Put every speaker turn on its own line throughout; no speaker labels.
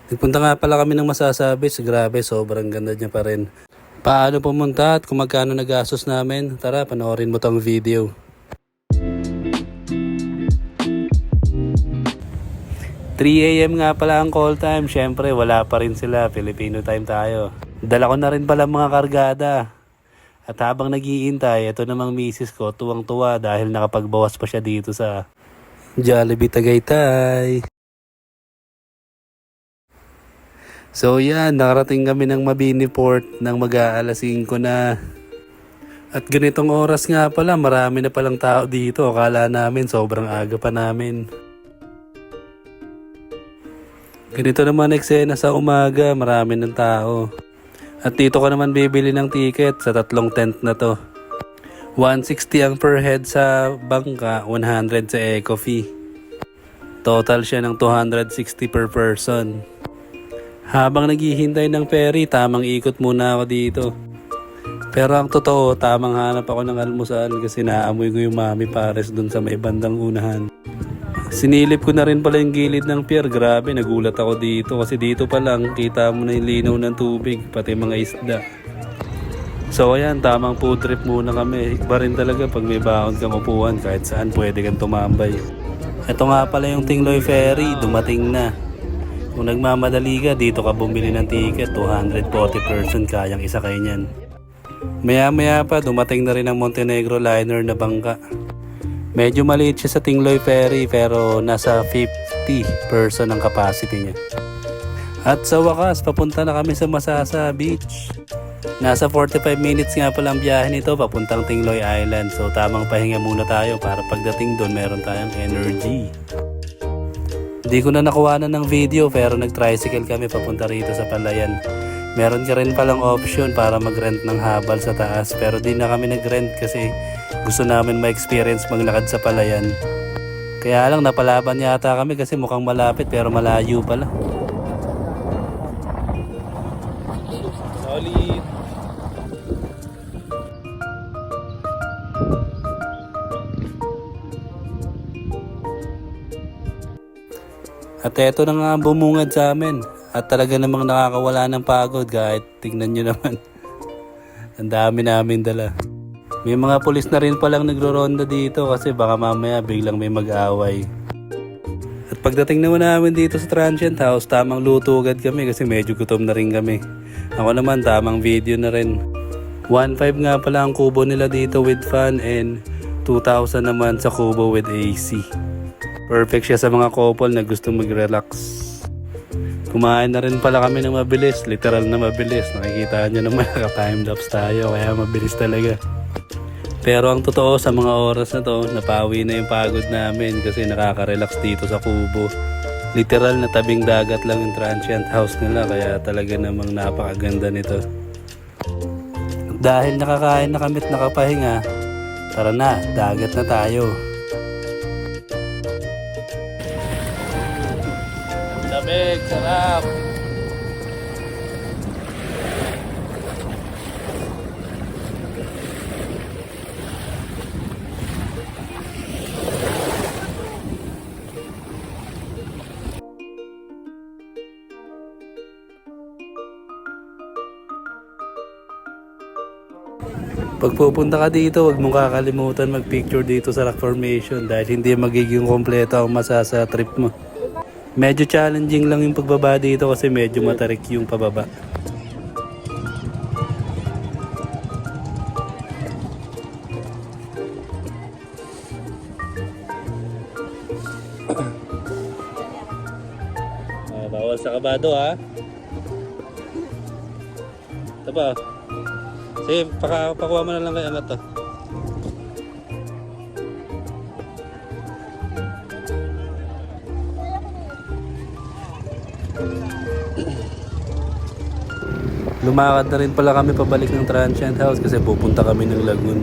Nagpunta nga pala kami ng Masasabis. Grabe, sobrang ganda niya pa rin. Paano pumunta at kung magkano nagastos namin? Tara, panoorin mo tong video. 3 AM nga pala ang call time. Syempre, wala pa rin sila. Filipino time tayo. Dala ko na rin pala mga kargada. At habang naghihintay, ito namang misis ko, tuwang-tuwa dahil nakapagbawas pa siya dito sa Jollibee Tagaytay. So yan, nakarating kami ng Mabini Port ng mag-aalas 5 na. At ganitong oras nga pala, marami na palang tao dito. Akala namin sobrang aga pa namin. Ganito naman eksena sa umaga, marami ng tao. At dito ka naman bibili ng ticket sa tatlong tent na to. 160 ang per head sa bangka, 100 sa eco fee. Total siya ng 260 per person. Habang naghihintay ng ferry, tamang ikot muna ako dito. Pero ang totoo, tamang hanap ako ng almusal kasi naamoy ko yung mami pares dun sa may bandang unahan. Sinilip ko na rin pala yung gilid ng pier. Grabe, nagulat ako dito kasi dito pa lang kita mo na yung linaw ng tubig, pati mga isda. So ayan, tamang food trip muna kami. Iba rin talaga pag may baon kang upuan, kahit saan pwede kang tumambay. Ito nga pala yung Tingloy Ferry, dumating na. Kung nagmamadali ka, dito ka bumili ng ticket, 240 person kayang isakay niyan. Maya-maya pa, dumating na rin ang Montenegro liner na bangka. Medyo maliit siya sa Tingloy Ferry pero nasa 50 person ang capacity niya. At sa wakas, papunta na kami sa Masasa Beach. Nasa 45 minutes nga pala ang biyahe nito papuntang Tingloy Island. So tamang pahinga muna tayo para pagdating doon meron tayong energy. Di ko na nakuha ng video pero nag-tricycle kami papunta rito sa Palayan. Meron ka rin palang option para mag-rent ng habal sa taas pero di na kami nag-rent kasi gusto namin ma-experience maglakad sa Palayan. Kaya lang napalaban yata kami kasi mukhang malapit pero malayo pala. Solid! At eto na nga ang bumungad sa amin. At talaga namang nakakawala ng pagod kahit tignan nyo naman. Ang dami namin dala. May mga pulis na rin palang nagro-ronda dito kasi baka mamaya biglang may mag-away. At pagdating naman namin dito sa Transient House, tamang luto agad kami kasi medyo gutom na rin kami. Ako naman tamang video na rin. 1.5 nga pala ang kubo nila dito with fan and 2,000 naman sa kubo with AC. Perfect siya sa mga couple na gusto mag-relax. Kumain na rin pala kami ng mabilis, literal na mabilis. Nakikita nyo naman naka-timelapse tayo kaya mabilis talaga. Pero ang totoo sa mga oras na to, napawi na yung pagod namin kasi nakaka-relax dito sa kubo. Literal na tabing dagat lang yung Transient House nila kaya talaga namang napakaganda nito. Dahil nakakain na kami't nakapahinga, tara na, dagat na tayo. Lamig, sarap! Pag pupunta ka dito, huwag mong kakalimutan mag-picture dito sa rock formation dahil hindi magiging kompleto ang masasa trip mo. Medyo challenging lang yung pagbaba dito kasi medyo matarik yung pababa. Bawal sa kabado ha. Ito pa. Sige, pakuha mo na lang kay angat to. Lumakad na rin pala kami pabalik ng Transient House kasi pupunta kami ng Lagoon.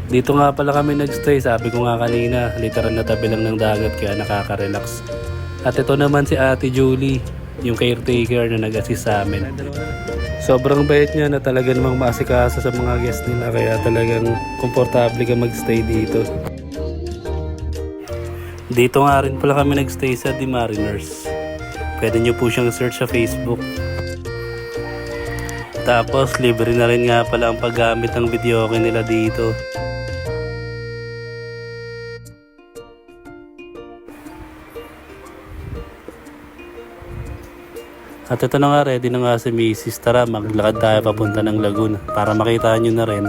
Dito nga pala kami nagstay, sabi ko nga kanina, literal na tabi lang ng dagat kaya nakaka-relax. At ito naman si Ate Julie, yung caretaker na nag-assist sa amin. Sobrang bait niya na talaga namang maasikasa sa mga guests nila kaya talagang komportable ka magstay dito. Dito nga rin pala kami nagstay sa The Mariners. Pwede nyo po siyang search sa Facebook. Tapos libre na rin nga pala ang paggamit ng videoke nila dito. At ito na nga, ready na nga si Mrs. Tara, maglakad tayo papunta ng Lagoon para makita nyo na rin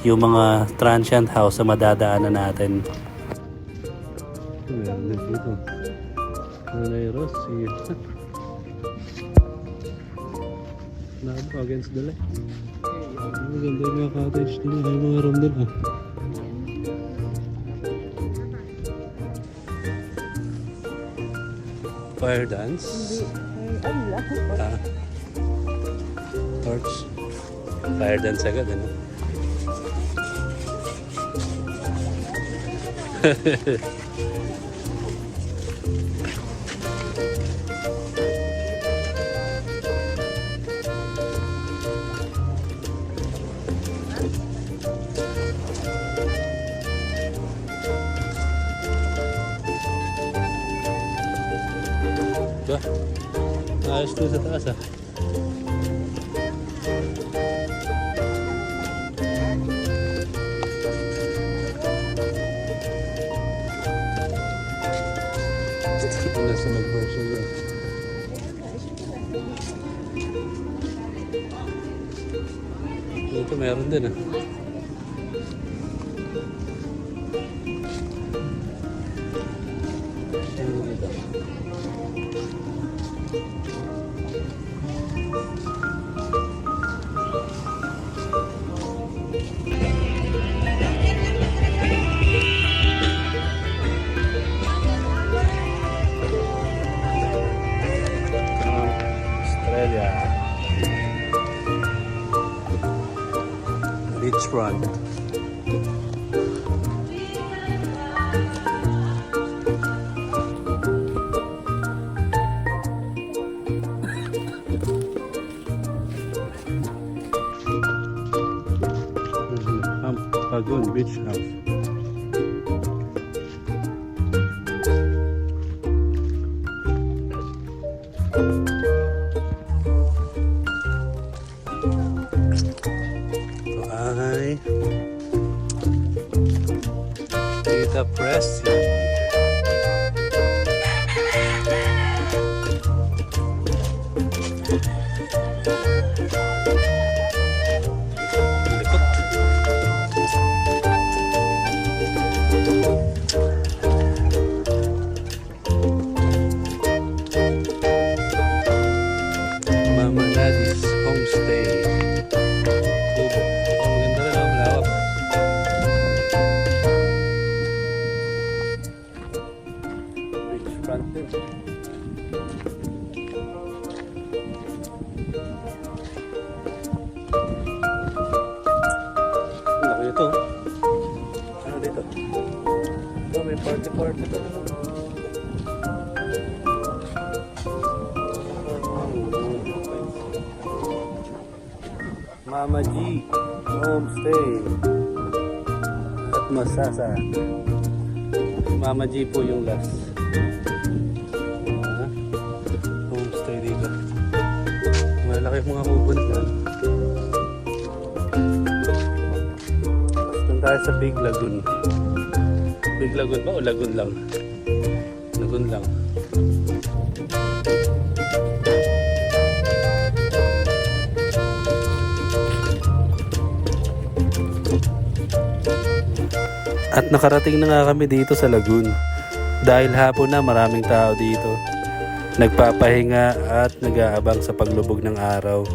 yung mga transient house na madadaanan natin. Meron din dito. Nanay Rossi. Nako, against the light. Maganda yung mga cottage nila. Ay, mga room nila. Fire dance? Ah. Torch. Fire dance agad, ano? Diba? Ayos to sa taas ah. Nasa mag-version yun. Ito meron din ah. Australia. Beachfront. Lagoon Beach House. Ay Tita Pressy. Mama Daddy's Homestay. Kubo. Oh, maganda rin ang lawak. Beachfront din. Ang laki ito. Ano dito? Oh, may party-party pa naman. Mama G Homestay at Masasa. Mama G po yung last homestay dito. Malaki yung mga pupunta. Basta tayo sa Big Lagoon. Big Lagoon ba o Lagoon lang? Lagoon lang. At nakarating na nga kami dito sa Lagoon. Dahil hapon na, maraming tao dito. Nagpapahinga at nag-aabang sa paglubog ng araw.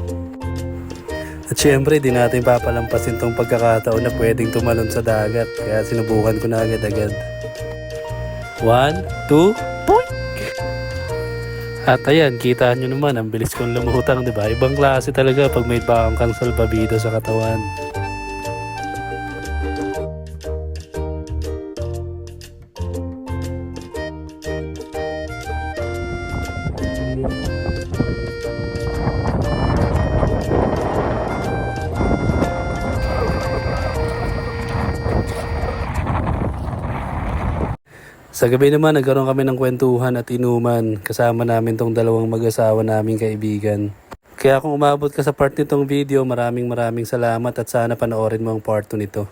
At syempre, di natin papalampasin tong pagkakataon na pwedeng tumalon sa dagat. Kaya sinubukan ko na agad-agad. 1, 2, poink! At ayan, kita nyo naman, ang bilis kong lumutang, di ba? Ibang klase talaga pag may bakang kang salbabida sa katawan. Sa gabi naman, nagkaroon kami ng kwentuhan at inuman. Kasama namin tong dalawang mag-asawa naming kaibigan. Kaya kung umabot ka sa part nitong video, maraming salamat at sana panoorin mo ang part 2 nito.